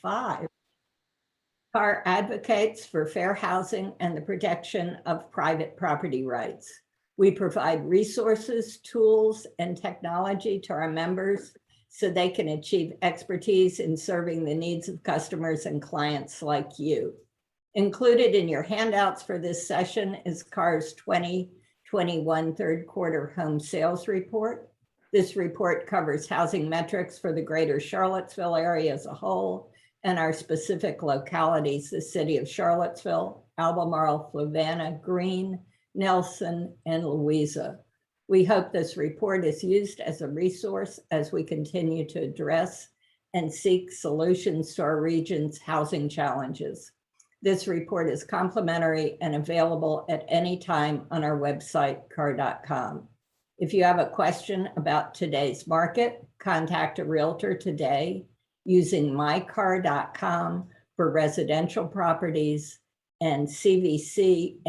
5. CAR advocates for fair housing and the protection of private property rights. We provide resources, tools, and technology to our members so they can achieve expertise in serving the needs of customers and clients like you. Included in your handouts for this session is CAR's 2021 third quarter home sales report. This report covers housing metrics for the greater Charlottesville area as a whole and our specific localities, the city of Charlottesville, Albemarle, Fluvanna, Greene, Nelson, and Louisa. We hope this report is used as a resource as we continue to address and seek solutions to our region's housing challenges. This report is complimentary and available at any time on our website, car.com. If you have a question about today's market, contact a realtor today using mycar.com for residential properties and cvcmls.com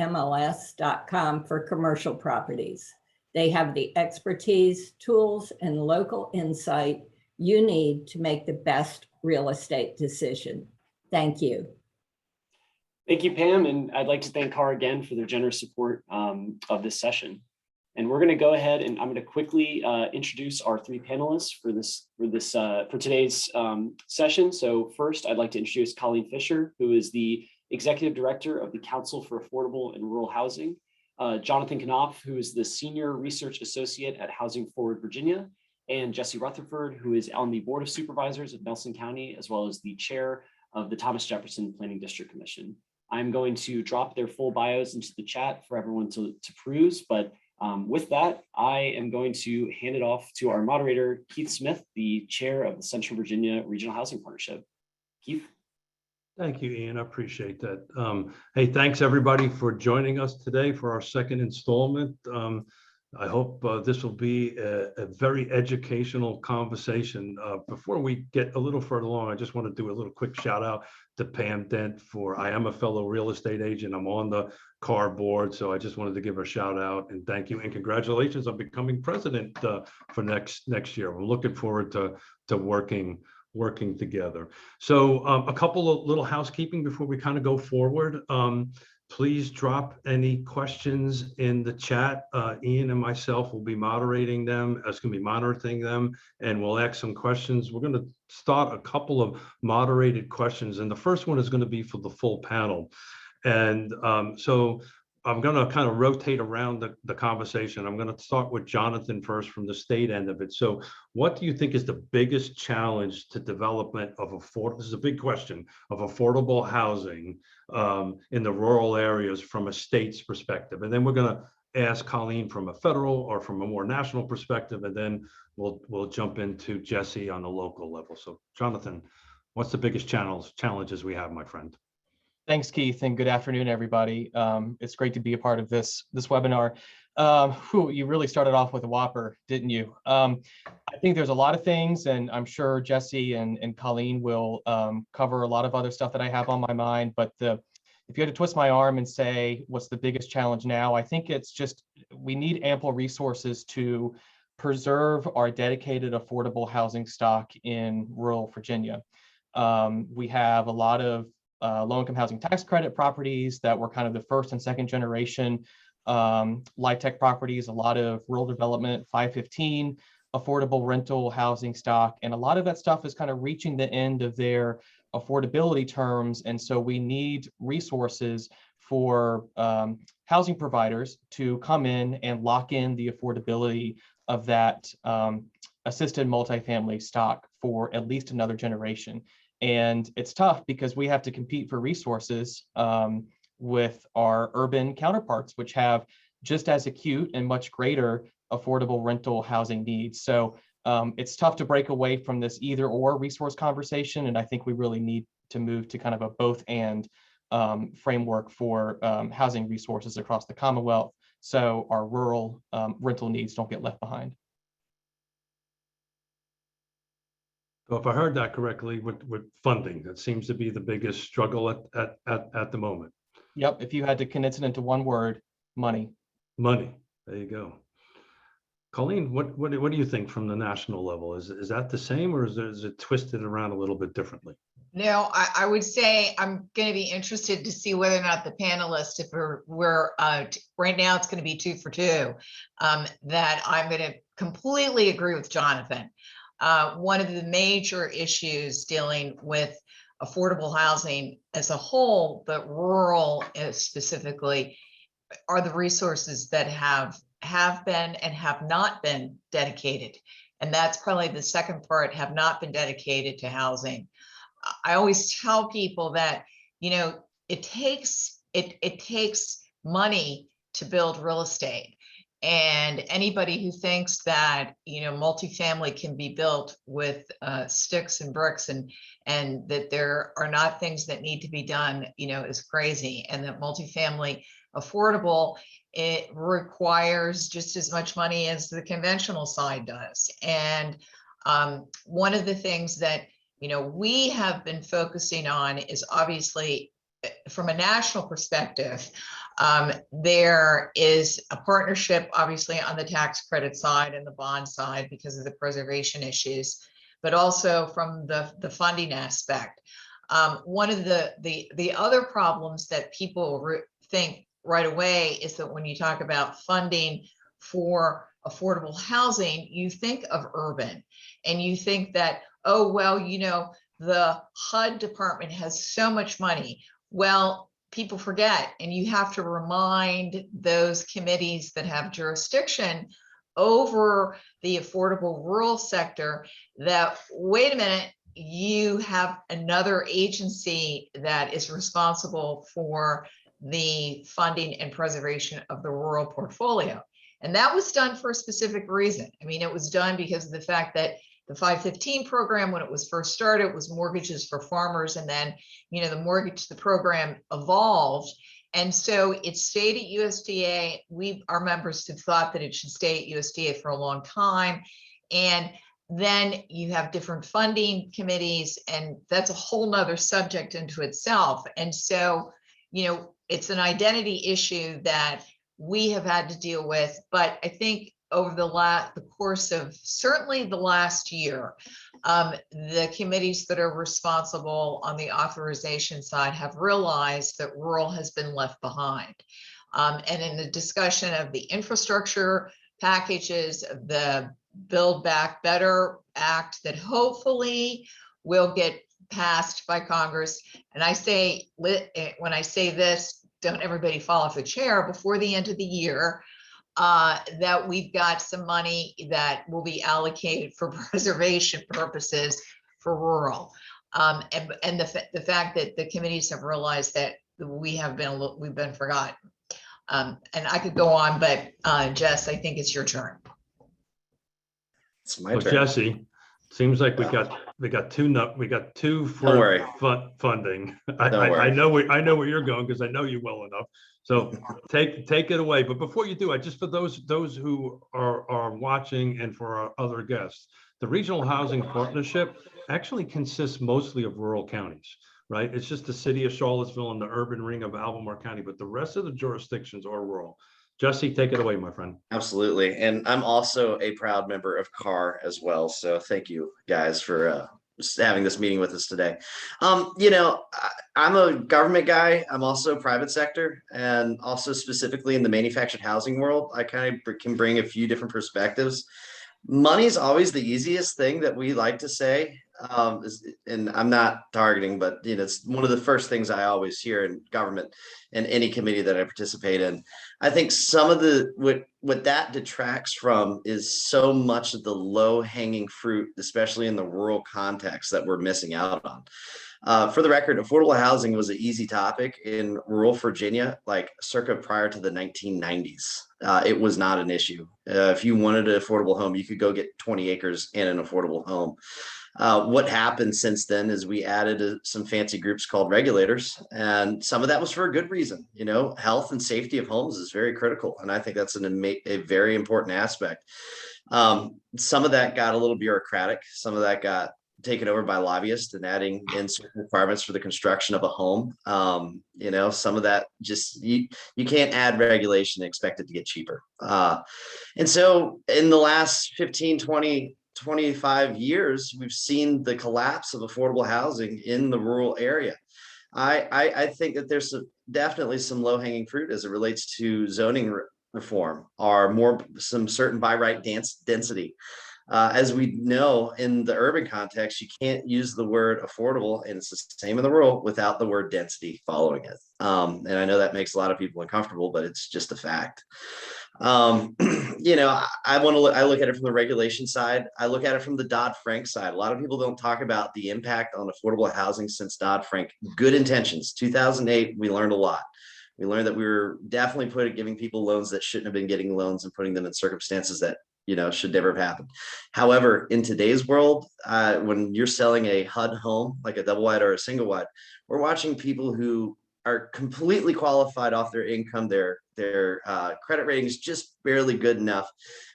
for commercial properties. They have the expertise, tools, and local insight you need to make the best real estate decision. Thank you. Thank you, Pam, and I'd like to thank CAR again for their generous support of this session. And we're going to go ahead and I'm going to quickly introduce our three panelists for today's session. So first, I'd like to introduce Colleen Fisher, who is the Executive Director of the Council for Affordable and Rural Housing, Jonathan Knopf, who is the Senior Research Associate at Housing Forward Virginia, and Jesse Rutherford, who is on the Board of Supervisors of Nelson County, as well as the Chair of the Thomas Jefferson Planning District Commission. I'm going to drop their full bios into the chat for everyone to peruse, but with that, I am going to hand it off to our moderator, Keith Smith, the chair of the Central Virginia Regional Housing Partnership. Keith. Thank you, Ian. I appreciate that. Hey, thanks everybody for joining us today for our second installment. I hope this will be a very educational conversation. Before we get a little further along, I just want to do a little quick shout out to Pam Dent I am a fellow real estate agent. I'm on the CAR board, so I just wanted to give her a shout out and thank you and congratulations on becoming president for next year. We're looking forward to working together. So a couple of little housekeeping before we kind of go forward. Please drop any questions in the chat. Ian and myself will be moderating them. It's going to be monitoring them, and we'll ask some questions. We're going to start a couple of moderated questions, and the first one is going to be for the full panel. And so I'm going to kind of rotate around the conversation. I'm going to start with Jonathan first from the state end of it. So what do you think is the biggest challenge to development of this is a big question, of affordable housing in the rural areas from a state's perspective? And then we're going to ask Colleen from a federal or from a more national perspective, and then we'll jump into Jesse on the local level. So Jonathan, what's the biggest challenges we have, my friend? Thanks, Keith, and good afternoon, everybody. It's great to be a part of this webinar. You really started off with a whopper, didn't you? I think there's a lot of things, and I'm sure Jesse and Colleen will cover a lot of other stuff that I have on my mind. But if you had to twist my arm and say, what's the biggest challenge now? I think it's just we need ample resources to preserve our dedicated affordable housing stock in rural Virginia. We have a lot of low-income housing tax credit properties that were kind of the first and second generation life tech properties, a lot of rural development, 515, affordable rental housing stock, and a lot of that stuff is kind of reaching the end of their affordability terms. And so we need resources for housing providers to come in and lock in the affordability of that assisted multifamily stock for at least another generation. And it's tough because we have to compete for resources with our urban counterparts, which have just as acute and much greater affordable rental housing needs. So it's tough to break away from this either or resource conversation. And I think we really need to move to kind of a both and framework for housing resources across the Commonwealth, so our rural rental needs don't get left behind. So if I heard that correctly, with funding, that seems to be the biggest struggle at the moment. Yep. If you had to condense it into one word, money. Money. There you go. Colleen, what do you think from the national level? Is that the same, or is it twisted around a little bit differently? No, I would say I'm going to be interested to see whether or not the panelists, if right now it's going to be 2 for 2, that I'm going to completely agree with Jonathan. One of the major issues dealing with affordable housing as a whole, but rural specifically, are the resources that have been and have not been dedicated. And that's probably the second part, have not been dedicated to housing. I always tell people that, it takes money to build real estate. And anybody who thinks that, multifamily can be built with sticks and bricks and that there are not things that need to be done, is crazy. And that multifamily affordable, it requires just as much money as the conventional side does. And one of the things that we have been focusing on is obviously from a national perspective, there is a partnership obviously on the tax credit side and the bond side because of the preservation issues, but also from the funding aspect. One of the other problems that people think right away is that when you talk about funding for affordable housing, you think of urban and you think that, oh, well, the HUD department has so much money. Well, people forget, and you have to remind those committees that have jurisdiction over the affordable rural sector that, wait a minute, you have another agency that is responsible for the funding and preservation of the rural portfolio. And that was done for a specific reason. I mean, it was done because of the fact that the 515 program, when it was first started, was mortgages for farmers. And then, the program evolved. And so it stayed at USDA. Our members have thought that it should stay at USDA for a long time. And then you have different funding committees, and that's a whole nother subject into itself. And so, it's an identity issue that we have had to deal with. But I think over the course of certainly the last year, the committees that are responsible on the authorization side have realized that rural has been left behind. And in the discussion of the infrastructure packages, the Build Back Better Act that hopefully will get passed by Congress. And when I say this, don't everybody fall off the chair, before the end of the year, that we've got some money that will be allocated for preservation purposes for rural. And the fact that the committees have realized that we've been forgotten. And I could go on, but Jess, I think it's your turn. It's my Well, turn. Jesse, seems like we got two for funding. I know where you're going because I know you well enough. So take it away. But before you do, just for those who are watching and for our other guests, the Regional Housing Partnership actually consists mostly of rural counties, right? It's just the city of Charlottesville and the urban ring of Albemarle County, but the rest of the jurisdictions are rural. Jesse, take it away, my friend. Absolutely. And I'm also a proud member of CAR as well. So thank you guys for having this meeting with us today. I'm a government guy. I'm also private sector, and also specifically in the manufactured housing world. I kind of can bring a few different perspectives. Money's always the easiest thing that we like to say. And I'm not targeting, but it's one of the first things I always hear in government and any committee that I participate in. I think some of what that detracts from is so much of the low hanging fruit, especially in the rural context, that we're missing out on. For the record, affordable housing was an easy topic in rural Virginia, like circa prior to the 1990s. It was not an issue. If you wanted an affordable home, you could go get 20 acres and an affordable home. What happened since then is we added some fancy groups called regulators, and some of that was for a good reason. Health and safety of homes is very critical, and I think that's a very important aspect. Some of that got a little bureaucratic. Some of that got taken over by lobbyists and adding in certain requirements for the construction of a home. Some of that just you can't add regulation and expect it to get cheaper. And so in the last 15, 20 25 years, we've seen the collapse of affordable housing in the rural area. I think that there's definitely some low hanging fruit as it relates to zoning reform, or some certain by right density. As we know, in the urban context, you can't use the word affordable, and it's the same in the rural, without the word density following it. And I know that makes a lot of people uncomfortable, but it's just a fact. I look at it from the regulation side. I look at it from the Dodd-Frank side. A lot of people don't talk about the impact on affordable housing since Dodd-Frank. Good intentions. 2008, we learned a lot. We learned that we were definitely giving people loans that shouldn't have been getting loans and putting them in circumstances that should never have happened. However, in today's world, when you're selling a HUD home, like a double wide or a single wide, we're watching people who are completely qualified off their income, their credit rating is just barely good enough,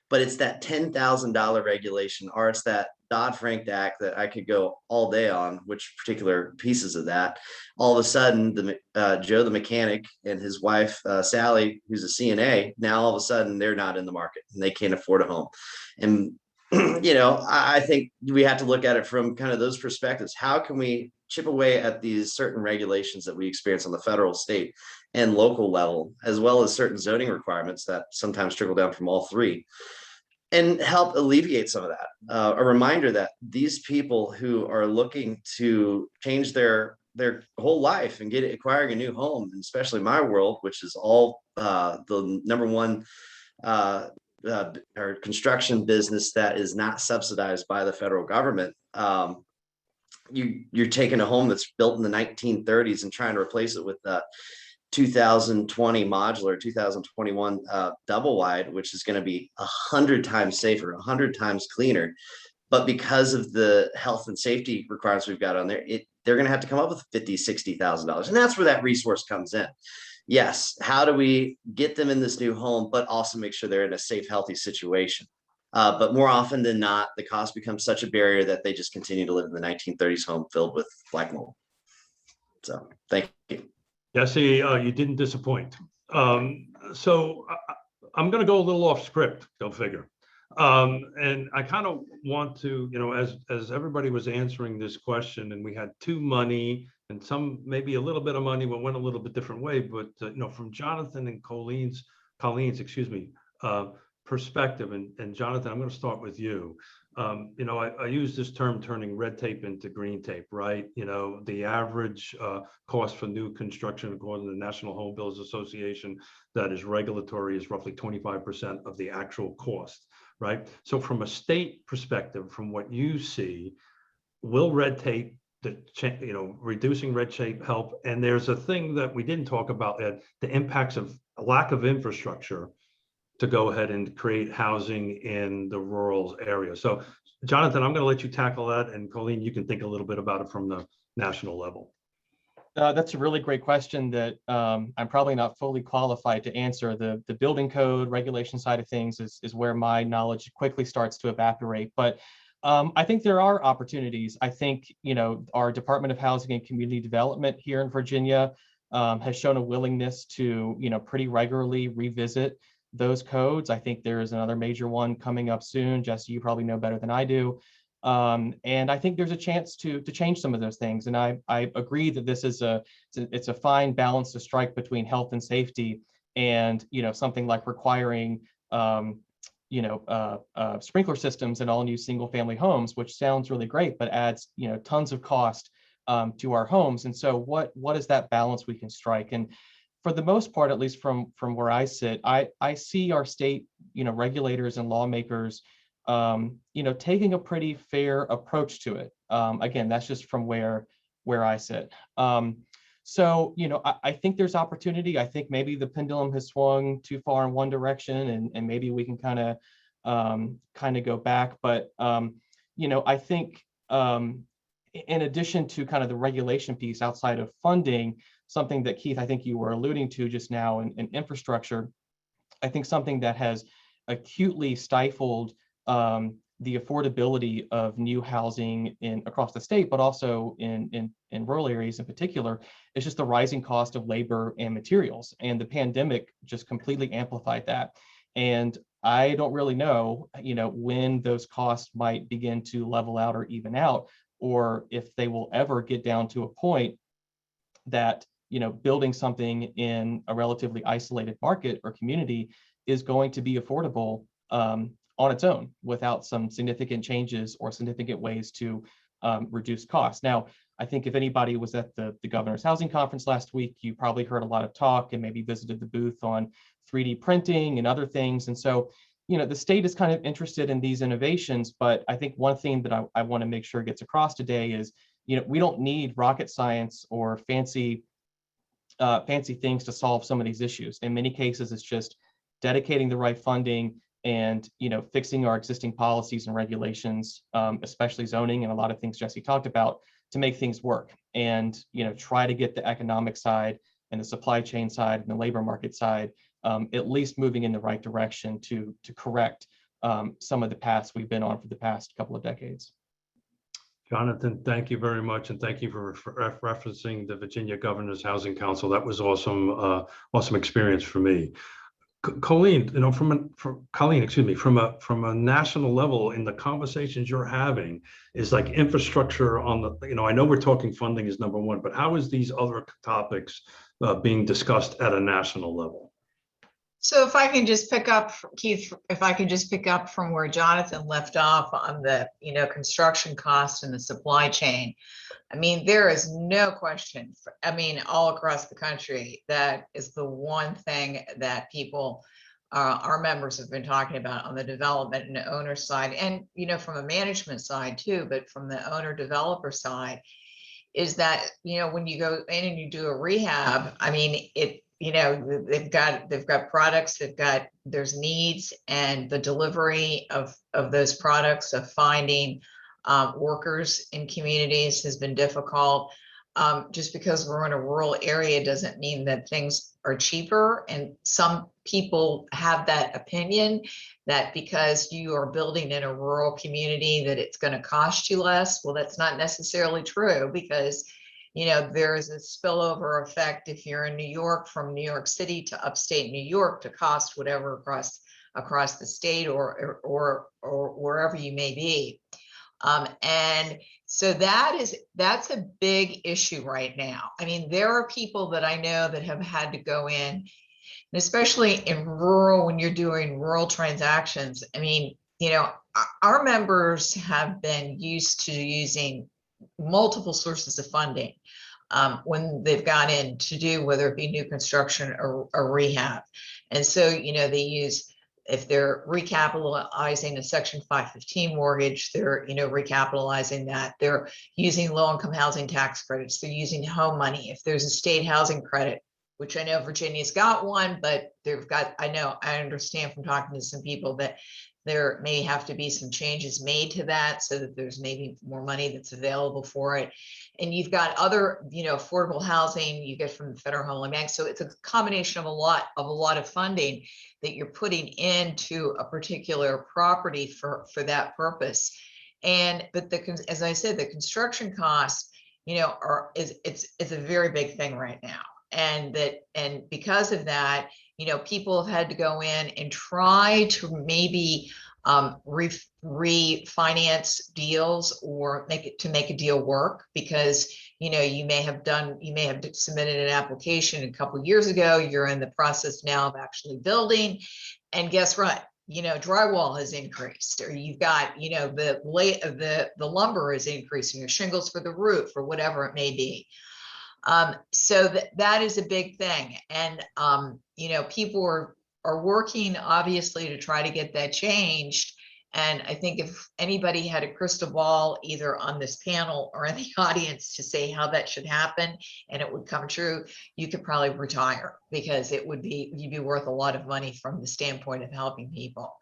but it's that $10,000 regulation, or it's that Dodd-Frank Act that I could go all day on, which particular pieces of that. All of a sudden, Joe the mechanic and his wife Sally, who's a CNA, now all of a sudden they're not in the market and they can't afford a home. And I think we have to look at it from kind of those perspectives. How can we chip away at these certain regulations that we experience on the federal, state, and local level, as well as certain zoning requirements that sometimes trickle down from all three, and help alleviate some of that? A reminder that these people who are looking to change their whole life and acquiring a new home, and especially my world, which is all the number one or construction business that is not subsidized by the federal government. You're taking a home that's built in the 1930s and trying to replace it with 2020 modular, 2021 double wide, which is going to be 100 times safer, 100 times cleaner. But because of the health and safety requirements we've got on there, they're going to have to come up with $50,000, $60,000. And that's where that resource comes in. Yes, how do we get them in this new home, but also make sure they're in a safe, healthy situation? But more often than not, the cost becomes such a barrier that they just continue to live in the 1930s home filled with black mold. So thank you. Jesse, you didn't disappoint. So I'm going to go a little off script, go figure. And I kind of want to, as everybody was answering this question, and we had two money and some maybe a little bit of money, but went a little bit different way. But from Jonathan and Colleen's, perspective, and Jonathan, I'm going to start with you. I use this term turning red tape into green tape, right? The average cost for new construction, according to the National Home Builders Association, that is regulatory, is roughly 25% of the actual cost, right? So from a state perspective, from what you see, will red tape, reducing red tape help? And there's a thing that we didn't talk about, Ed, the impacts of a lack of infrastructure to go ahead and create housing in the rural area. So Jonathan, I'm going to let you tackle that, and Colleen, you can think a little bit about it from the national level. That's a really great question that I'm probably not fully qualified to answer. The building code regulation side of things is where my knowledge quickly starts to evaporate. But I think there are opportunities. I think, our Department of Housing and Community Development here in Virginia has shown a willingness to, pretty regularly revisit those codes. I think there is another major one coming up soon. Jesse, you probably know better than I do. And I think there's a chance to change some of those things. And I agree that this is it's a fine balance to strike between health and safety and, something like requiring, sprinkler systems in all new single family homes, which sounds really great, but adds, tons of cost to our homes. And so what is that balance we can strike? And for the most part, at least from where I sit, I see our state, regulators and lawmakers, taking a pretty fair approach to it. Again, that's just from where I sit. So, I think there's opportunity. I think maybe the pendulum has swung too far in one direction, and maybe we can kind of go back. But, I think in addition to kind of the regulation piece outside of funding, something that Keith, I think you were alluding to just now in infrastructure, I think something that has acutely stifled the affordability of new housing across the state, but also in rural areas in particular, is just the rising cost of labor and materials. And the pandemic just completely amplified that. And I don't really know, when those costs might begin to level out or even out, or if they will ever get down to a point that, building something in a relatively isolated market or community is going to be affordable on its own without some significant changes or significant ways to reduce costs. Now, I think if anybody was at the governor's housing conference last week, you probably heard a lot of talk and maybe visited the booth on 3D printing and other things. And so, the state is kind of interested in these innovations, but I think one thing that I want to make sure gets across today is, we don't need rocket science or fancy things to solve some of these issues. In many cases, it's just dedicating the right funding and fixing our existing policies and regulations, especially zoning and a lot of things Jesse talked about, to make things work, and try to get the economic side and the supply chain side and the labor market side at least moving in the right direction to correct some of the paths we've been on for the past couple of decades. Jonathan, thank you very much, and thank you for referencing the Virginia Governor's Housing Council. That was awesome, awesome experience for me. Colleen, from a national level, in the conversations you're having, is like infrastructure on the, I know we're talking funding is number one, but how is these other topics being discussed at a national level? So if I can just pick up, Keith, if I can just pick up from where Jonathan left off on the, construction costs and the supply chain. I mean, there is no question, all across the country, that is the one thing that people, our members have been talking about on the development and the owner side, and, from a management side too, but from the owner developer side, is that, when you go in and you do a rehab, they've got products, there's needs, and the delivery of those products, of finding workers in communities has been difficult. Just because we're in a rural area doesn't mean that things are cheaper. And some people have that opinion that because you are building in a rural community that it's going to cost you less. Well, that's not necessarily true, because there is a spillover effect if you're in New York, from New York City to upstate New York, to cost whatever across the state or wherever you may be. And so that's a big issue right now. There are people that I know that have had to go in, and especially in rural, when you're doing rural transactions. Our members have been used to using multiple sources of funding when they've gone in to do, whether it be new construction or rehab. And so, they use, if they're recapitalizing a Section 515 mortgage, they're, recapitalizing that. They're using low-income housing tax credits. They're using home money. If there's a state housing credit, which I know Virginia's got one, but I understand from talking to some people that there may have to be some changes made to that so that there's maybe more money that's available for it. And you've got other, affordable housing you get from the Federal Home Loan Bank. So it's a combination of a lot of funding that you're putting into a particular property for that purpose. But as I said, the construction costs, it's a very big thing right now. And because of that, people have had to go in and try to maybe refinance deals or make a deal work, because you may have submitted an application a couple of years ago. You're in the process now of actually building, and guess what? Drywall has increased, or you've got the lumber is increasing, or shingles for the roof, or whatever it may be. So that is a big thing. And, people are working obviously to try to get that changed. And I think if anybody had a crystal ball, either on this panel or in the audience, to say how that should happen and it would come true, you could probably retire, because you'd be worth a lot of money from the standpoint of helping people.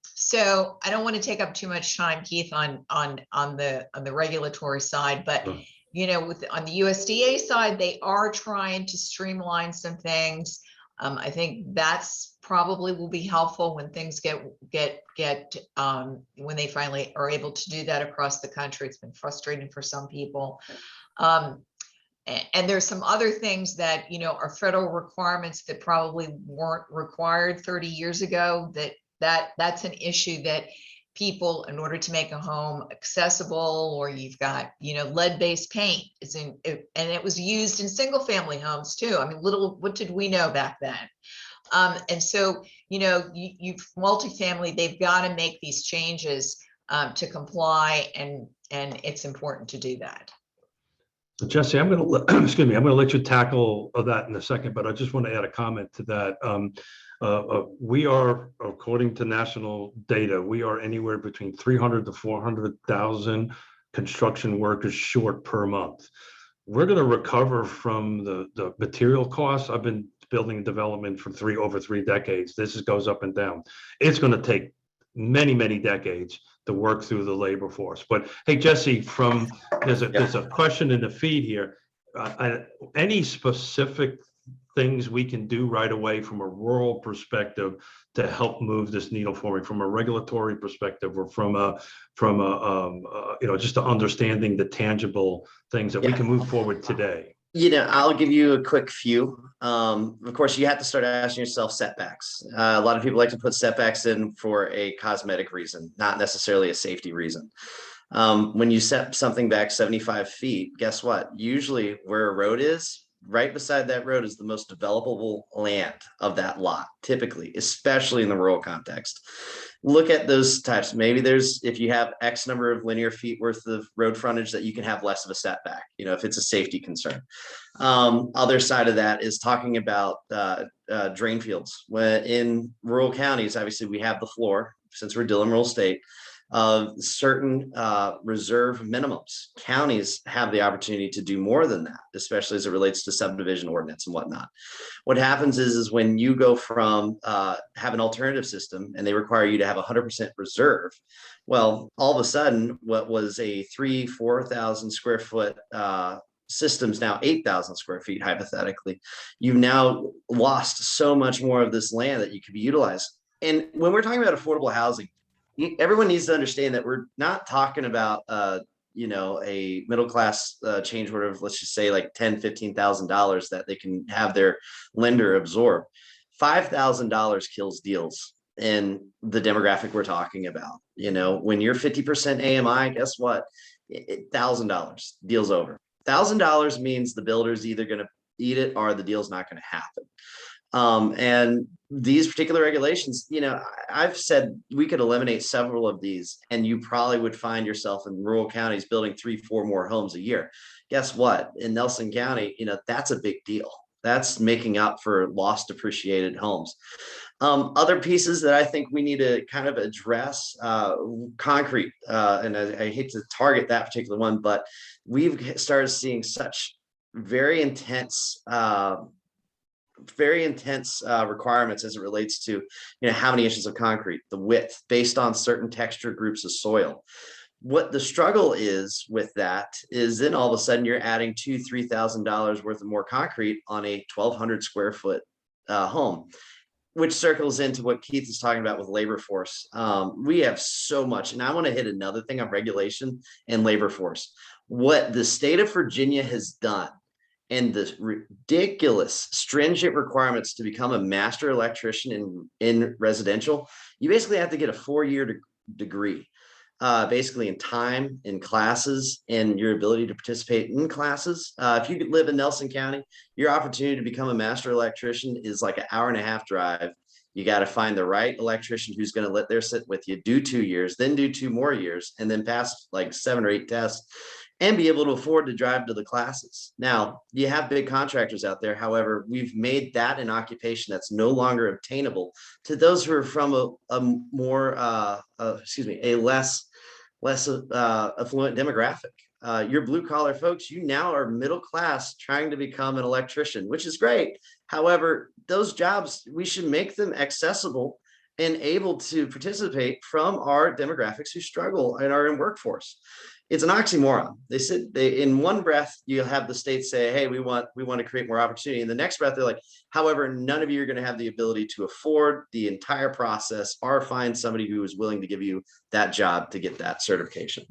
So I don't want to take up too much time, Keith, on the regulatory side, but on the USDA side, they are trying to streamline some things. I think that's probably will be helpful when things when they finally are able to do that across the country. It's been frustrating for some people. And there's some other things that, are federal requirements that probably weren't required 30 years ago, that's an issue that people, in order to make a home accessible, or you've got, lead-based paint and it was used in single family homes too. I mean, what did we know back then? And so, you've multifamily, they've got to make these changes to comply, and it's important to do that. So Jesse, I'm going to excuse me. I'm going to let you tackle that in a second, but I just want to add a comment to that. We are, according to national data, we are anywhere between 300 to 400,000 construction workers short per month. We're going to recover from the material costs. I've been building development for over 3 decades. This goes up and down. It's going to take many, many decades to work through the labor force. But hey, Jesse, there's a question in the feed here. Any specific things we can do right away from a rural perspective to help move this needle forward, from a regulatory perspective, or from just understanding the tangible things that we can move forward today? I'll give you a quick few. Of course, you have to start asking yourself setbacks. A lot of people like to put setbacks in for a cosmetic reason, not necessarily a safety reason. When you set something back 75 feet, guess what? Usually where a road is, right beside that road is the most developable land of that lot, typically, especially in the rural context. Look at those types. Maybe if you have X number of linear feet worth of road frontage, that you can have less of a setback, if it's a safety concern. Other side of that is talking about drain fields. When in rural counties, obviously we have the floor, since we're Dillon rural state, of certain reserve minimums. Counties have the opportunity to do more than that, especially as it relates to subdivision ordinance and whatnot. What happens is when you go from have an alternative system and they require you to have 100% reserve, well, all of a sudden, what was a 4,000 square foot systems now 8,000 square feet, hypothetically. You've now lost so much more of this land that you could be utilized. And when we're talking about affordable housing, everyone needs to understand that we're not talking about a middle class change order of, let's just say, like $10,000-$15,000 that they can have their lender absorb. $5,000 kills deals in the demographic we're talking about. When you're 50% AMI, guess what? $1,000 deal's over. $1,000 means the builder's either going to eat it or the deal's not going to happen. And these particular regulations, I've said we could eliminate several of these and you probably would find yourself in rural counties building 3-4 more homes a year. Guess what? In Nelson County, that's a big deal. That's making up for lost appreciated homes. Other pieces that I think we need to kind of address, concrete, and I hate to target that particular one, but we've started seeing such very intense requirements as it relates to how many inches of concrete, the width, based on certain texture groups of soil. What the struggle is with that is then all of a sudden you're adding $2,000-$3,000 worth of more concrete on a 1,200 square foot home, which circles into what Keith is talking about with labor force. We have so much, and I want to hit another thing on regulation and labor force. What the state of Virginia has done and the ridiculous stringent requirements to become a master electrician in residential, you basically have to get a 4-year degree, basically in time, in classes, and your ability to participate in classes. If you live in Nelson County, your opportunity to become a master electrician is like an 1.5-hour drive. You got to find the right electrician who's going to let there sit with you, do 2 years, then do 2 more years, and then pass like 7 or 8 tests and be able to afford to drive to the classes. Now, you have big contractors out there. However, we've made that an occupation that's no longer obtainable to those who are from a less affluent demographic. Your blue collar folks, you now are middle class trying to become an electrician, which is great. However, those jobs, we should make them accessible and able to participate from our demographics who struggle and are in workforce. It's an oxymoron. They in one breath, you have the state say, hey, we want to create more opportunity. In the next breath, they're like, however, none of you are going to have the ability to afford the entire process or find somebody who is willing to give you that job to get that certification.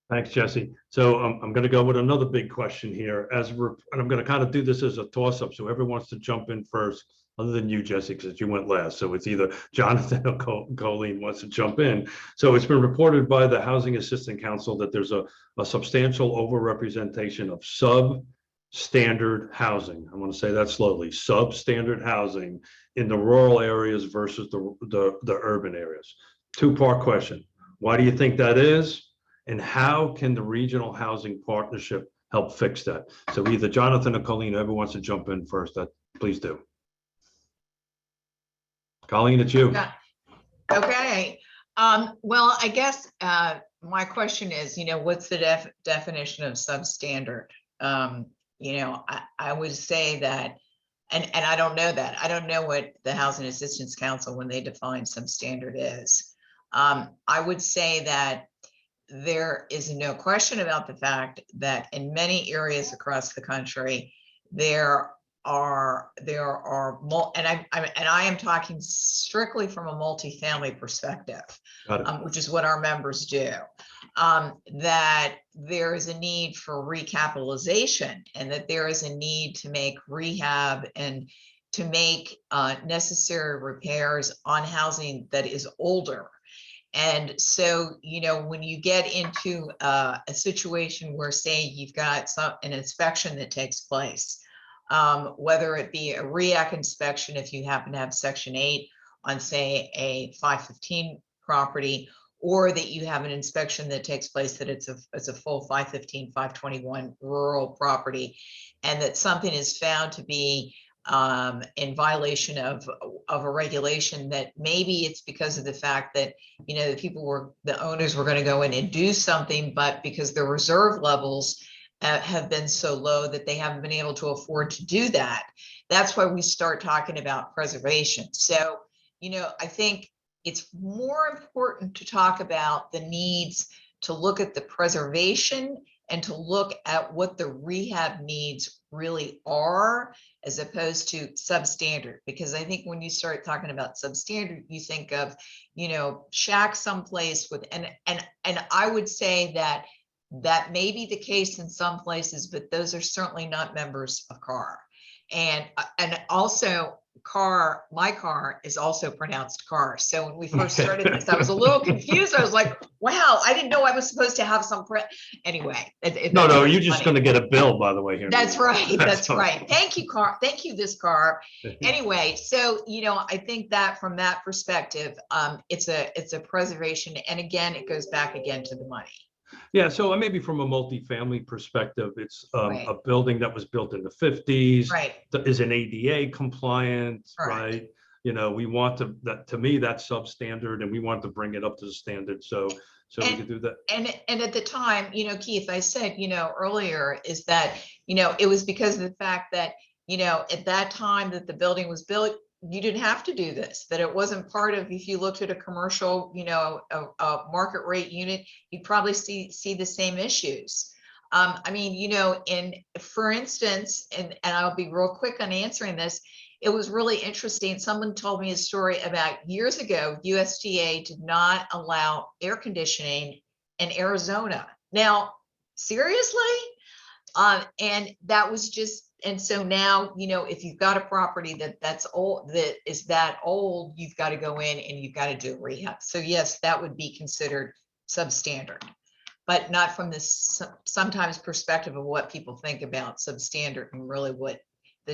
Thanks, Jesse. So I'm going to go with another big question here and I'm going to kind of do this as a toss up. So whoever wants to jump in first, other than you, Jesse, because you went last. So it's either Jonathan or Colleen wants to jump in. So it's been reported by the Housing Assistance Council that there's a substantial overrepresentation of substandard housing. I'm going to say that slowly, substandard housing in the rural areas versus the urban areas. Two-part question. Why do you think that is? And how can the Regional Housing Partnership help fix that? So either Jonathan or Colleen, whoever wants to jump in first, please do. Colleen, it's you. Yeah. Okay. Well, I guess my question is, what's the definition of substandard? I would say that, and I don't know that. I don't know what the Housing Assistance Council, when they define substandard, is. I would say that there is no question about the fact that in many areas across the country, and I am talking strictly from a multifamily perspective, which is what our members do, that there is a need for recapitalization, and that there is a need to make rehab and to make necessary repairs on housing that is older. And so, when you get into a situation where, say, you've got an inspection that takes place, whether it be a REAC inspection, if you happen to have Section 8 on, say, a 515 property, or that you have an inspection that takes place that it's a full 515, 521 rural property, and that something is found to be in violation of a regulation, that maybe it's because of the fact that the owners were going to go in and do something, but because the reserve levels have been so low that they haven't been able to afford to do that. That's why we start talking about preservation. So I think it's more important to talk about the needs, to look at the preservation and to look at what the rehab needs really are, as opposed to substandard. Because I think when you start talking about substandard, you think of, shack someplace with, and I would say that may be the case in some places, but those are certainly not members of CAR. And also my car is also pronounced car. So when we first started this, I was a little confused. I was like, wow, I didn't know I was supposed to have some anyway. No, you're just going to get a bill, by the way, here. That's right. That's right. Thank you, car. Thank you, this car. Anyway, so, I think that from that perspective, it's a preservation. And again, it goes back again to the money. Yeah, so maybe from a multifamily perspective, it's Right. a building that was built in the 50s, Right. that is an ADA compliant, Correct. right? We want to me, that's substandard, and we want to bring it up to the standard. So we could do that. And at the time, Keith, I said, earlier, is that, it was because of the fact that, at that time that the building was built, you didn't have to do this, that it wasn't part of, if you looked at a commercial, a market rate unit, you'd probably see the same issues. For instance, and I'll be real quick on answering this, it was really interesting. Someone told me a story about years ago, USDA did not allow air conditioning in Arizona. Now, seriously? And that was just, and so now, if you've got a property that's old, that is that old, you've got to go in and you've got to do rehab. So yes, that would be considered substandard, but not from this sometimes perspective of what people think about substandard and really what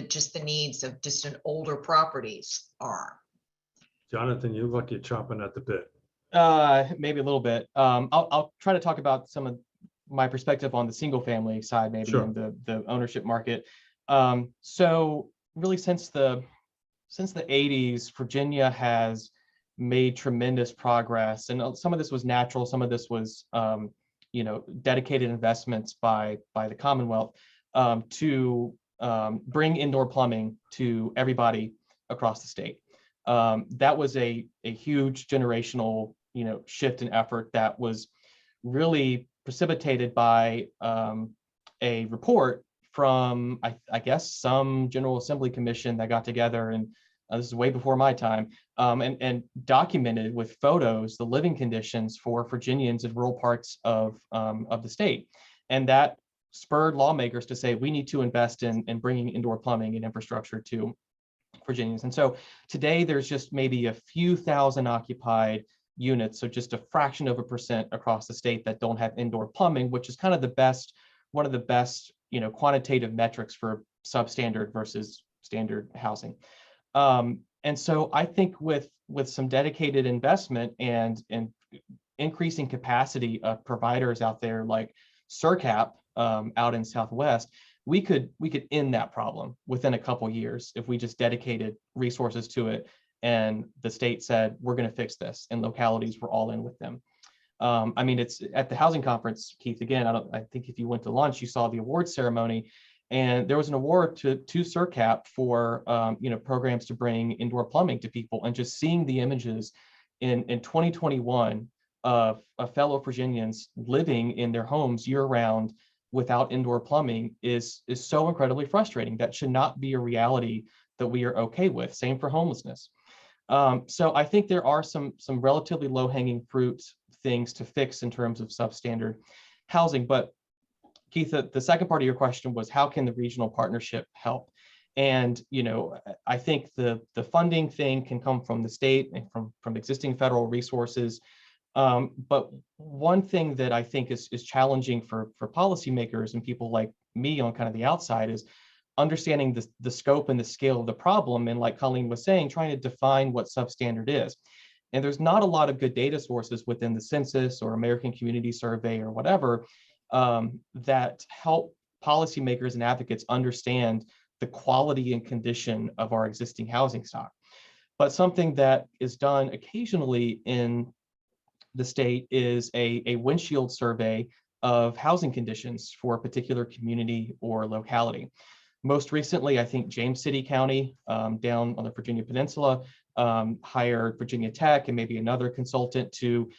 just the needs of just an older properties are. Jonathan, you look, you're chomping at the bit. Maybe a little bit. I'll try to talk about some of my perspective on the single family side, maybe. Sure. And the ownership market. So really since the 80s, Virginia has made tremendous progress, and some of this was natural, some of this was dedicated investments by the Commonwealth to bring indoor plumbing to everybody across the state. That was a huge generational shift in effort that was really precipitated by a report from I guess some General Assembly commission that got together and this is way before my time, and documented with photos the living conditions for Virginians in rural parts of the state. And that spurred lawmakers to say, we need to invest in bringing indoor plumbing and infrastructure to Virginians. And so today there's just maybe a few thousand occupied units, so just a fraction of a percent across the state that don't have indoor plumbing, which is kind of one of the best, quantitative metrics for substandard versus standard housing. And so I think with some dedicated investment and increasing capacity of providers out there like SERCAP out in Southwest, we could end that problem within a couple years if we just dedicated resources to it. And the state said, we're going to fix this, and localities were all in with them. I mean, it's at the housing conference, Keith, again, I think if you went to lunch, you saw the awards ceremony, and there was an award to SERCAP for, programs to bring indoor plumbing to people. And just seeing the images in 2021 of fellow Virginians living in their homes year round without indoor plumbing is so incredibly frustrating. That should not be a reality that we are okay with. Same for homelessness. So I think there are some relatively low-hanging fruit things to fix in terms of substandard housing. But Keith, the second part of your question was, how can the regional partnership help? And I think the funding thing can come from the state and from existing federal resources. But one thing that I think is challenging for policymakers and people like me on kind of the outside is understanding the scope and the scale of the problem. And like Colleen was saying, trying to define what substandard is. And there's not a lot of good data sources within the census or American Community Survey or whatever that help policymakers and advocates understand the quality and condition of our existing housing stock. But something that is done occasionally in the state is a windshield survey of housing conditions for a particular community or locality. Most recently, I think James City County down on the Virginia Peninsula hired Virginia Tech and maybe another consultant to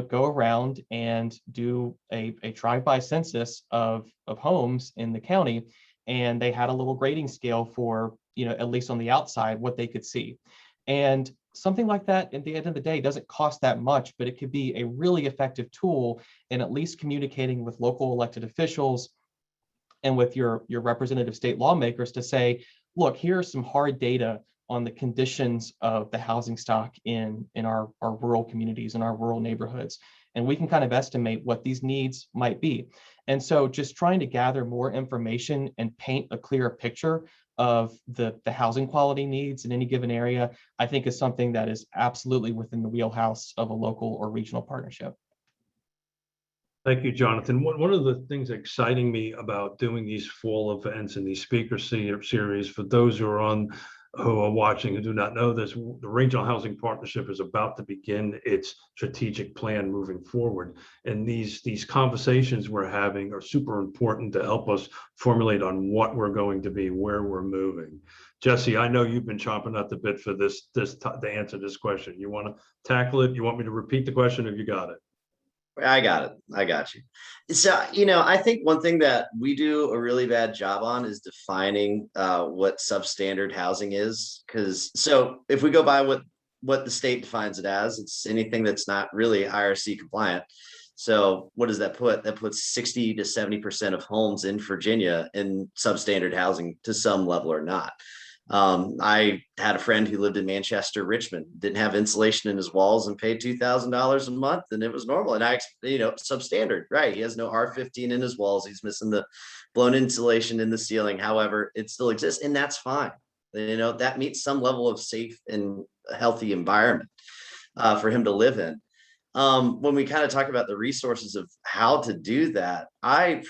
go around and do a drive-by census of homes in the county. And they had a little grading scale for, at least on the outside, what they could see. And something like that, at the end of the day, doesn't cost that much, but it could be a really effective tool in at least communicating with local elected officials and with your representative state lawmakers to say, look, here are some hard data on the conditions of the housing stock in our rural communities and our rural neighborhoods. And we can kind of estimate what these needs might be. And so just trying to gather more information and paint a clearer picture of the housing quality needs in any given area, I think is something that is absolutely within the wheelhouse of a local or regional partnership. Thank you, Jonathan. One of the things exciting me about doing these fall events and these speaker series, for those who are watching who do not know this, the Regional Housing Partnership is about to begin its strategic plan moving forward. And these conversations we're having are super important to help us formulate on what we're going to be, where we're moving. Jesse, I know you've been chomping at the bit for to answer this question. You want to tackle it? You want me to repeat the question? Have you got it? I got it. I got you. So, I think one thing that we do a really bad job on is defining what substandard housing is. So if we go by what the state defines it as, it's anything that's not really IRC compliant. So what does that put? That puts 60 to 70% of homes in Virginia in substandard housing to some level or not. I had a friend who lived in Manchester, Richmond, didn't have insulation in his walls and paid $2,000 a month, and it was normal. And substandard, right? He has no R15 in his walls. He's missing the blown insulation in the ceiling. However, it still exists, and that's fine. That meets some level of safe and healthy environment for him to live in. When we kind of talk about the resources of how to do that, I'm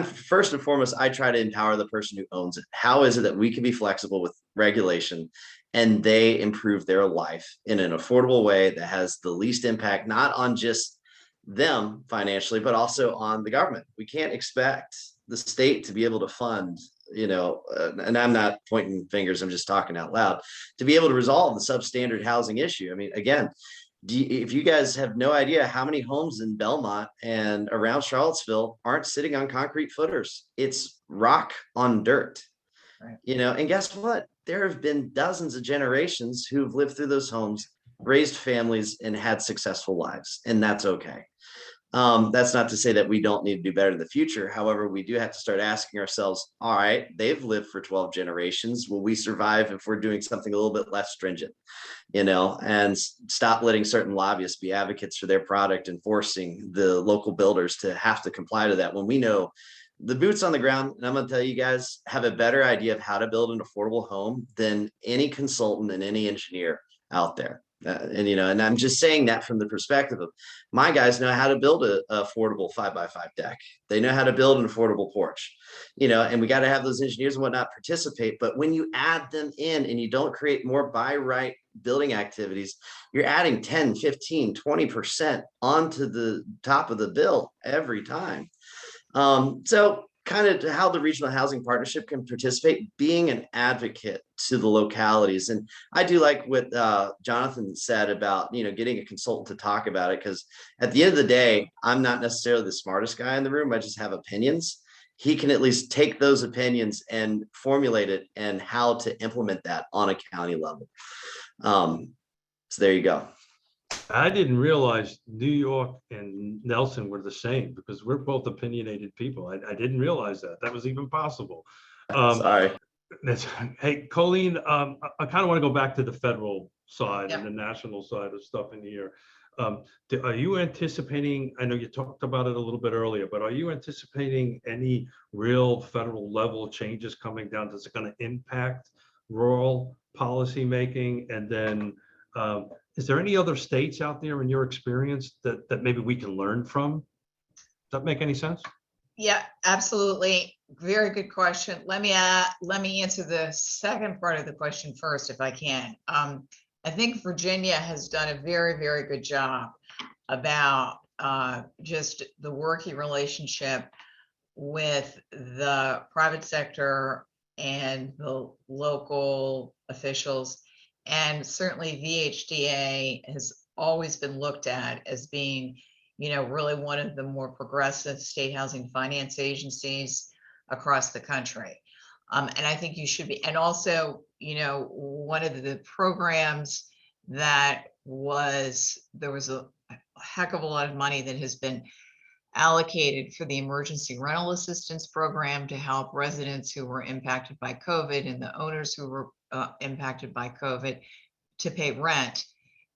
first and foremost, I try to empower the person who owns it. How is it that we can be flexible with regulation and they improve their life in an affordable way that has the least impact, not on just them financially, but also on the government? We can't expect the state to be able to fund, and I'm not pointing fingers, I'm just talking out loud, to be able to resolve the substandard housing issue. I mean, again, if you guys have no idea how many homes in Belmont and around Charlottesville aren't sitting on concrete footers, it's rock on dirt. Right. And guess what? there have been dozens of generations who've lived through those homes, raised families, and had successful lives, and that's okay. That's not to say that we don't need to do better in the future. However, we do have to start asking ourselves, all right, they've lived for 12 generations. Will we survive if we're doing something a little bit less stringent, and stop letting certain lobbyists be advocates for their product and forcing the local builders to have to comply to that when we know the boots on the ground, and I'm going to tell you guys, have a better idea of how to build an affordable home than any consultant and any engineer out there. And I'm just saying that from the perspective of my guys know how to build a affordable 5x5 deck. They know how to build an affordable porch, and we got to have those engineers and whatnot participate. But when you add them in and you don't create more by right building activities, you're adding 10, 15, 20% onto the top of the bill every time. So kind of how the regional housing partnership can participate, being an advocate to the localities. And I do like what Jonathan said about, getting a consultant to talk about it, because at the end of the day, I'm not necessarily the smartest guy in the room. I just have opinions. He can at least take those opinions and formulate it and how to implement that on a county level. So there you go. I didn't realize New York and Nelson were the same, because we're both opinionated people. I didn't realize that was even possible. Sorry. Hey, Colleen, I kind of want to go back to the federal side Yep. and the national side of stuff in here. Are you anticipating, I know you talked about it a little bit earlier, but are you anticipating any real federal level changes coming down that's going to impact rural policy making? And then is there any other states out there in your experience that maybe we can learn from? Does that make any sense? Yeah, absolutely. Very good question. Let me answer the second part of the question first, if I can. I think Virginia has done a very, very good job about just the working relationship with the private sector and the local officials. And certainly VHDA has always been looked at as being, really one of the more progressive state housing finance agencies across the country. And I think you should be, and also, one of the programs that there was a heck of a lot of money that has been allocated for the emergency rental assistance program to help residents who were impacted by COVID and the owners who were impacted by COVID to pay rent.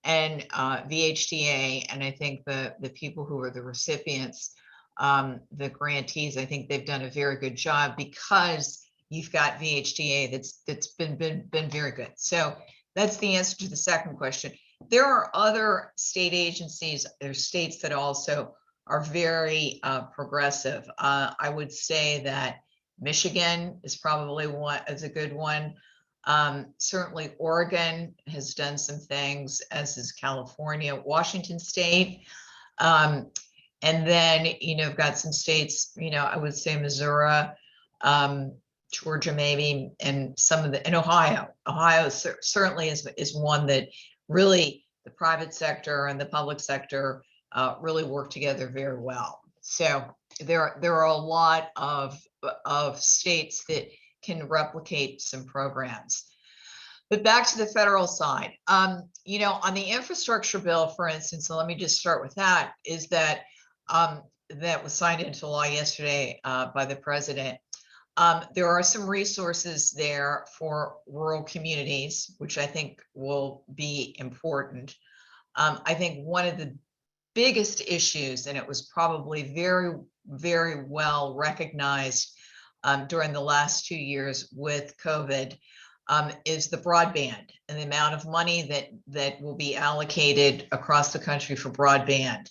And VHDA, and I think the people who are the recipients, the grantees, I think they've done a very good job, because you've got VHDA that's been very good. So that's the answer to the second question. There are other state agencies, there's states that also are very progressive. I would say that Michigan is probably is a good one. Certainly Oregon has done some things, as is California, Washington State. And then, I've got some states, I would say Missouri, Georgia maybe, and and Ohio. Ohio certainly is one that really the private sector and the public sector really work together very well. So there are a lot of states that can replicate some programs. But back to the federal side, on the infrastructure bill, for instance, so let me just start with that, is that that was signed into law yesterday by the president. There are some resources there for rural communities, which I think will be important. I think one of the biggest issues, and it was probably very, very well recognized during the last 2 years with COVID, is the broadband and the amount of money that will be allocated across the country for broadband.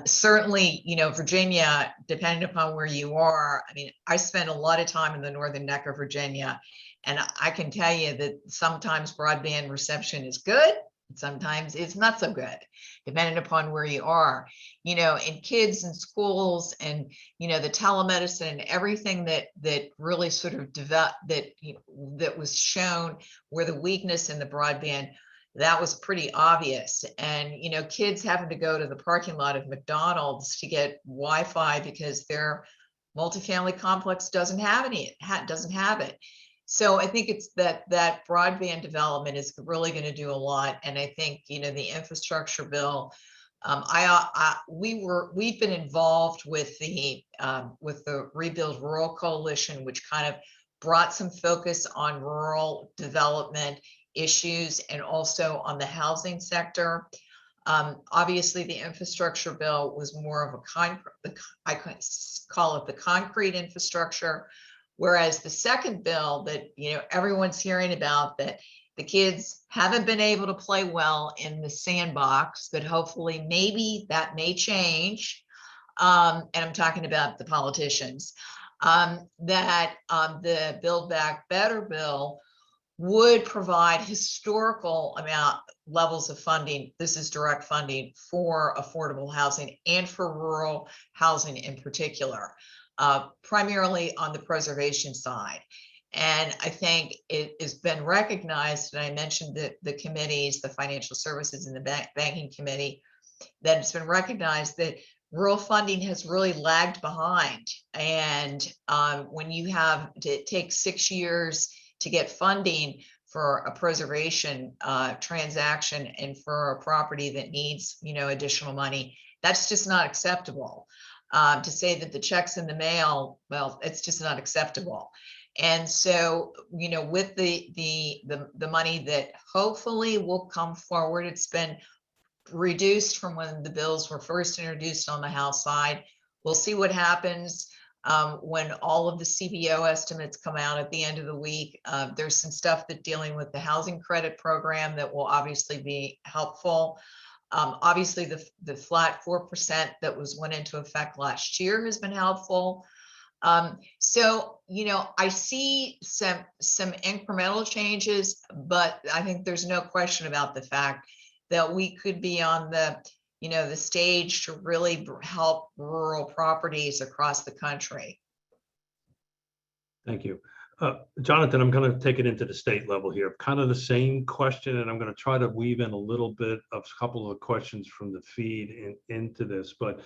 Certainly, Virginia, depending upon where you are, I spent a lot of time in the northern neck of Virginia, and I can tell you that sometimes broadband reception is good, sometimes it's not so good, depending upon where you are. In kids and schools, and the telemedicine and everything that really sort of developed, that was shown where the weakness in the broadband, that was pretty obvious. And kids having to go to the parking lot of McDonald's to get Wi-Fi because their multifamily complex doesn't have it. So I think it's that broadband development is really going to do a lot. And I think, the infrastructure bill, we've been involved with the Rebuild Rural Coalition, which kind of brought some focus on rural development issues and also on the housing sector. Obviously, the infrastructure bill was more of I call it the concrete infrastructure, whereas the second bill that everyone's hearing about, that the kids haven't been able to play well in the sandbox, but hopefully maybe that may change. And I'm talking about the politicians, the Build Back Better bill would provide historical levels of funding. This is direct funding for affordable housing and for rural housing in particular, primarily on the preservation side. And I think it has been recognized, and I mentioned the committees, the Financial Services and the Banking Committee, that it's been recognized that rural funding has really lagged behind. And when you have to take 6 years to get funding for a preservation transaction and for a property that needs, additional money, that's just not acceptable. To say that the check's in the mail, well, it's just not acceptable. And so, with the money that hopefully will come forward, it's been reduced from when the bills were first introduced on the House side. We'll see what happens when all of the CBO estimates come out at the end of the week. There's some stuff that dealing with the housing credit program that will obviously be helpful. Obviously, the flat 4% that went into effect last year has been helpful. So, I see some incremental changes, but I think there's no question about the fact that we could be on the stage to really help rural properties across the country. Thank you. Jonathan, I'm going to take it into the state level here. Kind of the same question, and I'm going to try to weave in a little bit of a couple of questions from the feed into this. But,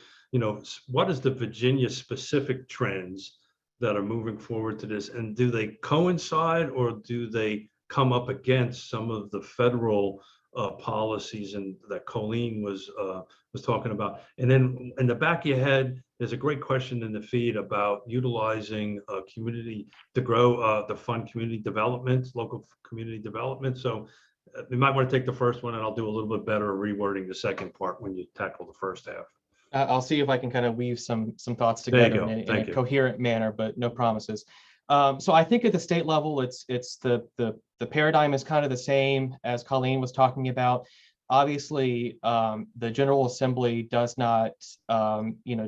what is the Virginia specific trends that are moving forward to this? And do they coincide, or do they come up against some of the federal policies and that Colleen was talking about? And then in the back of your head, there's a great question in the feed about utilizing community to grow the fund community development, local community development. So you might want to take the first one, and I'll do a little bit better rewording the second part when you tackle the first half. I'll see if I can kind of weave some thoughts together in a coherent manner, but no promises. So I think at the state level, it's the paradigm is kind of the same as Colleen was talking about. Obviously, the General Assembly does not,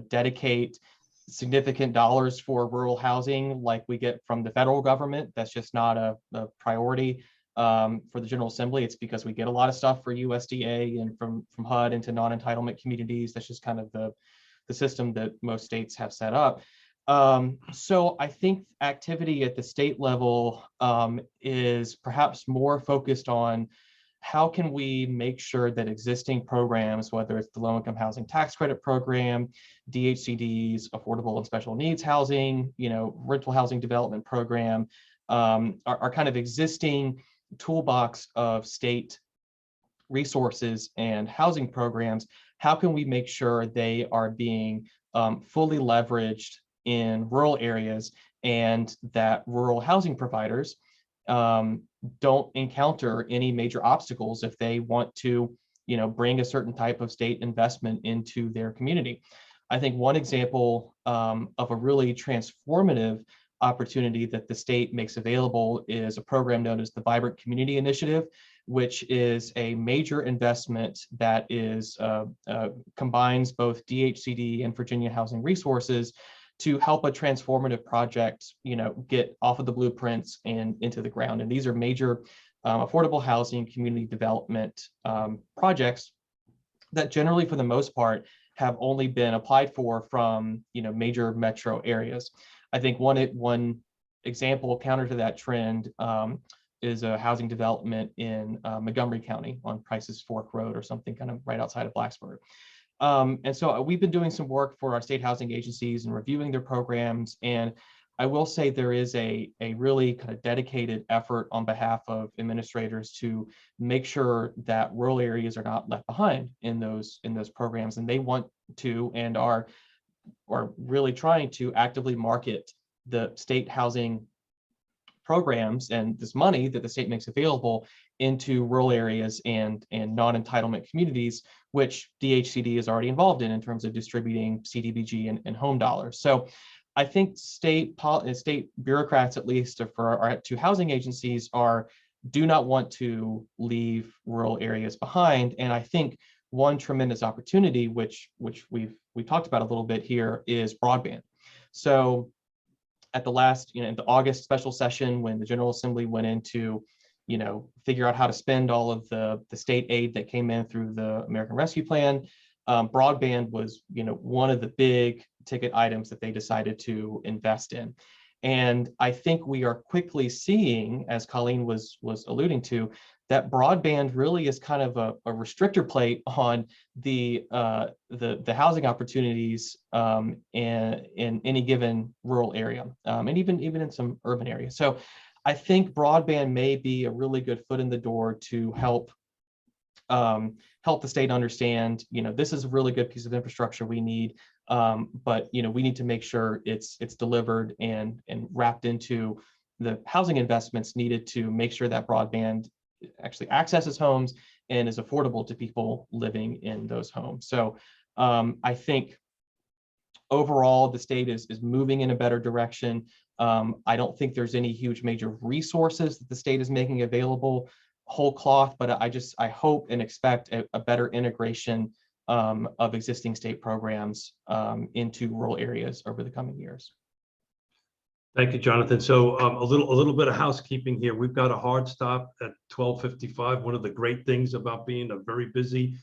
dedicate significant dollars for rural housing like we get from the federal government. That's just not a priority for the General Assembly. It's because we get a lot of stuff for USDA and from HUD into non-entitlement communities. That's just kind of the system that most states have set up. So I think activity at the state level is perhaps more focused on how can we make sure that existing programs, whether it's the low-income housing tax credit program, DHCDs, affordable and special needs housing, rental housing development program, are kind of existing toolbox of state resources and housing programs. How can we make sure they are being fully leveraged in rural areas, and that rural housing providers don't encounter any major obstacles if they want to, bring a certain type of state investment into their community. I think one example of a really transformative opportunity that the state makes available is a program known as the Vibrant Community Initiative, which is a major investment that is combines both DHCD and Virginia Housing Resources to help a transformative project, get off of the blueprints and into the ground. And these are major affordable housing community development projects that generally, for the most part, have only been applied for from major metro areas. I think one example counter to that trend is a housing development in Montgomery County on Price's Fork Road or something kind of right outside of Blacksburg. And so we've been doing some work for our state housing agencies and reviewing their programs. And I will say there is a really kind of dedicated effort on behalf of administrators to make sure that rural areas are not left behind in those programs, and they want to and are really trying to actively market the state housing programs and this money that the state makes available into rural areas and non-entitlement communities, which DHCD is already involved in terms of distributing CDBG and home dollars. So I think state bureaucrats, at least for our two housing agencies, do not want to leave rural areas behind. And I think one tremendous opportunity, which we've talked about a little bit here, is broadband. So at the last, in the August special session, when the General Assembly went in to, figure out how to spend all of the state aid that came in through the American Rescue Plan, broadband was, one of the big ticket items that they decided to invest in. And I think we are quickly seeing, as Colleen was alluding to, that broadband really is kind of a restrictor plate on the housing opportunities in any given rural area, and even in some urban areas. So I think broadband may be a really good foot in the door to help the state understand, this is a really good piece of infrastructure we need, but we need to make sure it's delivered and wrapped into the housing investments needed to make sure that broadband actually accesses homes and is affordable to people living in those homes. So I think overall the state is moving in a better direction. I don't think there's any huge major resources that the state is making available whole cloth, but I hope and expect a better integration of existing state programs into rural areas over the coming years. Thank you, Jonathan. So a little bit of housekeeping here. We've got a hard stop at 12:55. One of the great things about being a very busy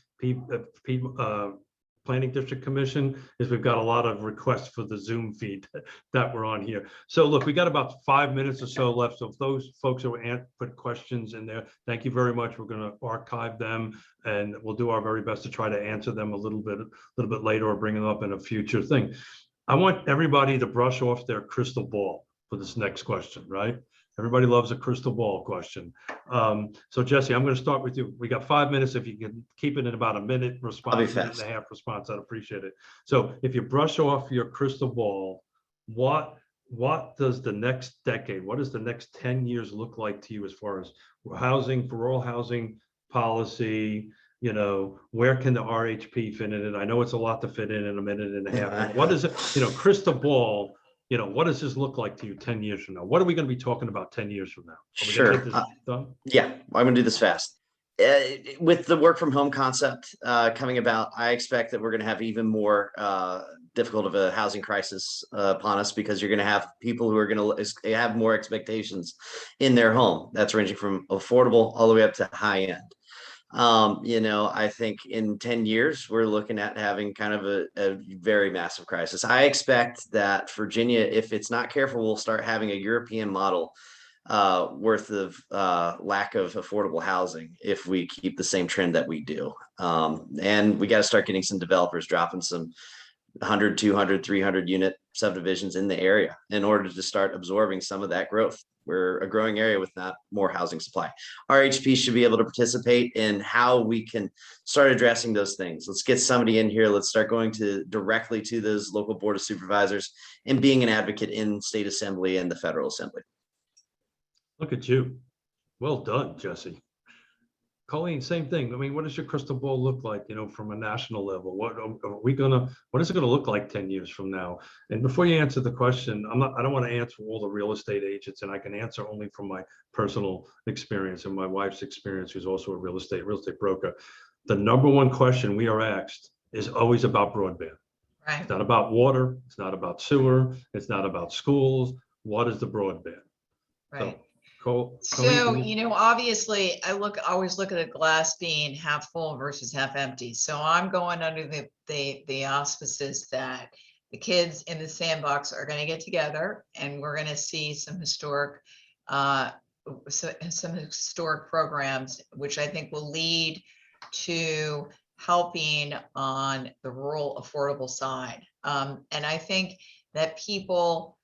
Planning District Commission is we've got a lot of requests for the Zoom feed that we're on here. So look, we got about 5 minutes or so left. So if those folks who put questions in there, thank you very much. We're going to archive them and we'll do our very best to try to answer them a little bit later or bring them up in a future thing. I want everybody to brush off their crystal ball for this next question, right? Everybody loves a crystal ball question. So Jesse, I'm going to start with you. We got 5 minutes. If you can keep it in about a minute response, minute and a half response, I'd appreciate it. So if you brush off your crystal ball, what does the next decade, what does the next 10 years look like to you as far as housing, for rural housing policy? Where can the RHP fit in it? I know it's a lot to fit in a minute and a half. What is it, crystal ball, what does this look like to you 10 years from now? What are we going to be talking about 10 years from now? Are we Sure. gonna get this done? Yeah, I'm going to do this fast. With the work from home concept coming about, I expect that we're going to have even more difficult of a housing crisis upon us, because you're going to have people who are going to have more expectations in their home. That's ranging from affordable all the way up to high end. I think in 10 years, we're looking at having kind of a very massive crisis. I expect that Virginia, if it's not careful, will start having a European model worth of lack of affordable housing if we keep the same trend that we do. And we got to start getting some developers dropping some 100, 200, 300 unit subdivisions in the area in order to start absorbing some of that growth. We're a growing area with not more housing supply. RHP should be able to participate in how we can start addressing those things. Let's get somebody in here. Let's start going directly to those local board of supervisors and being an advocate in state assembly and the federal assembly. Look at you. Well done, Jesse. Colleen, same thing. I mean, what does your crystal ball look like, from a national level? What is it going to look like 10 years from now? And before you answer the question, I don't want to answer all the real estate agents, and I can answer only from my personal experience and my wife's experience, who's also a real estate broker. The number one question we are asked is always about broadband. Right. It's not about water. It's not about sewer. It's not about schools. What is the broadband? Right. So, obviously I always look at a glass being half full versus half empty. So I'm going under the auspices that the kids in the sandbox are going to get together and we're going to see some historic programs, which I think will lead to helping on the rural affordable side. And I think that people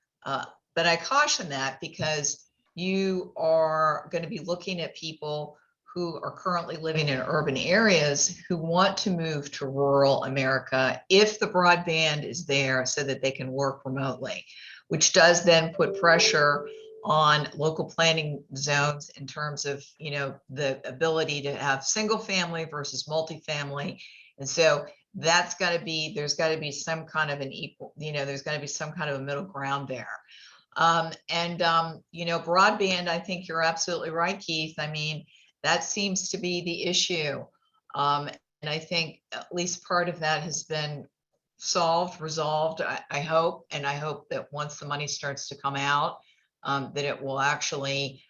I caution that because you are going to be looking at people who are currently living in urban areas who want to move to rural America if the broadband is there so that they can work remotely, which does then put pressure on local planning zones in terms of, you know, the ability to have single family versus multifamily. And so that's got to be, there's got to be some kind of an equal, you know, there's got to be some kind of a middle ground there. You know, broadband, I think you're absolutely right, Keith. I mean, that seems to be the issue. And I think at least part of that has been solved, resolved, I hope. And I hope that once the money starts to come out, that it will actually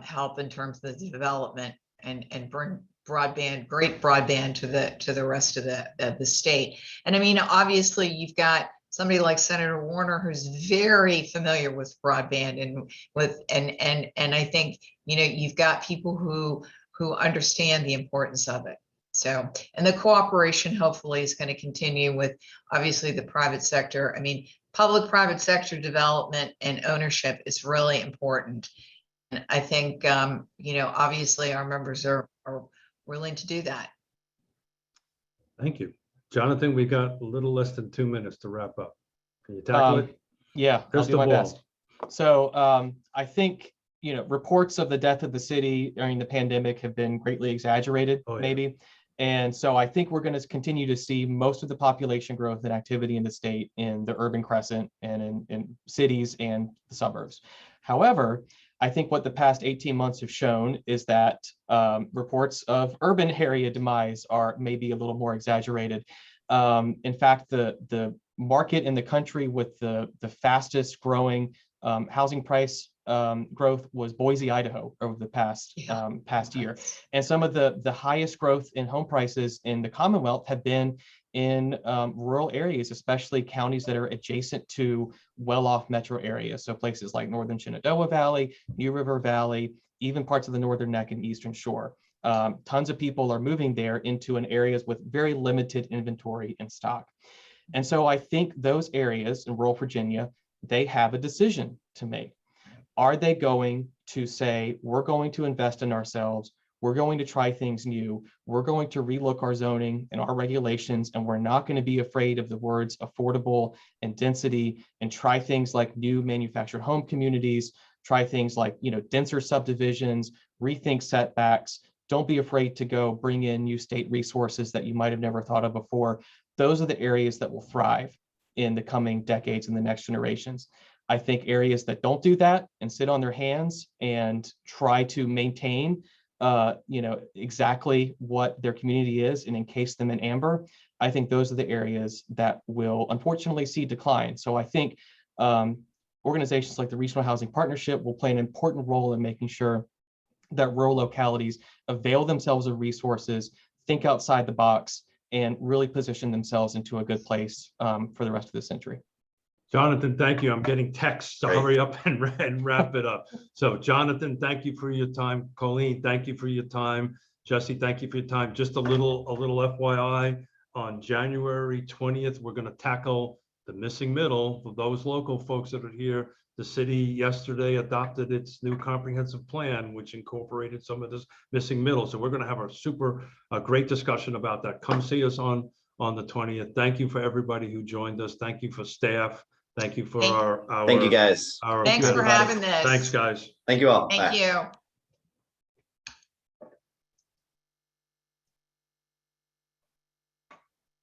help in terms of the development and bring broadband, great broadband to the rest of the state. And I mean, obviously you've got somebody like Senator Warner, who's very familiar with broadband and I think, you know, you've got people who understand the importance of it. So, and the cooperation hopefully is going to continue with obviously the private sector. I mean, public-private sector development and ownership is really important. And I think, you know, obviously our members are willing to do that. Thank you. Jonathan, we got a little less than 2 minutes to wrap up. Can you tackle it? Yeah, I'll do my best. So I think, you know, reports of the death of the city during the pandemic have been greatly exaggerated, maybe. And so I think we're going to continue to see most of the population growth and activity in the state in the urban crescent and in cities and the suburbs. However, I think what the past 18 months have shown is that reports of urban area demise are maybe a little more exaggerated. In fact, the market in the country with the fastest growing housing price growth was Boise, Idaho over the past year. And some of the highest growth in home prices in the Commonwealth have been in rural areas, especially counties that are adjacent to well-off metro areas. So places like Northern Shenandoah Valley, New River Valley, even parts of the Northern Neck and Eastern Shore. Tons of people are moving there into areas with very limited inventory and stock. And so I think those areas in rural Virginia, they have a decision to make. Are they going to say, we're going to invest in ourselves, we're going to try things new, we're going to relook our zoning and our regulations, and we're not going to be afraid of the words affordable and density, and try things like new manufactured home communities, try things like, you know, denser subdivisions, rethink setbacks. Don't be afraid to go bring in new state resources that you might have never thought of before. Those are the areas that will thrive in the coming decades and the next generations. I think areas that don't do that and sit on their hands and try to maintain, you know, exactly what their community is and encase them in amber, I think those are the areas that will unfortunately see decline. So I think organizations like the Regional Housing Partnership will play an important role in making sure that rural localities avail themselves of resources, think outside the box, and really position themselves into a good place for the rest of the century. Jonathan, thank you. I'm getting texts to hurry up and wrap it up. So Jonathan, thank you for your time. Colleen, thank you for your time. Jesse, thank you for your time. Just a little FYI, on January 20th, we're going to tackle the missing middle. For those local folks that are here, the city yesterday adopted its new comprehensive plan, which incorporated some of this missing middle. So we're going to have a great discussion about that. Come see us on the 20th. Thank you for everybody who joined us. Thank you for staff. Thank you for Thank you guys. Thanks for having this. Thanks, guys. Thank you all. Thank Bye. you.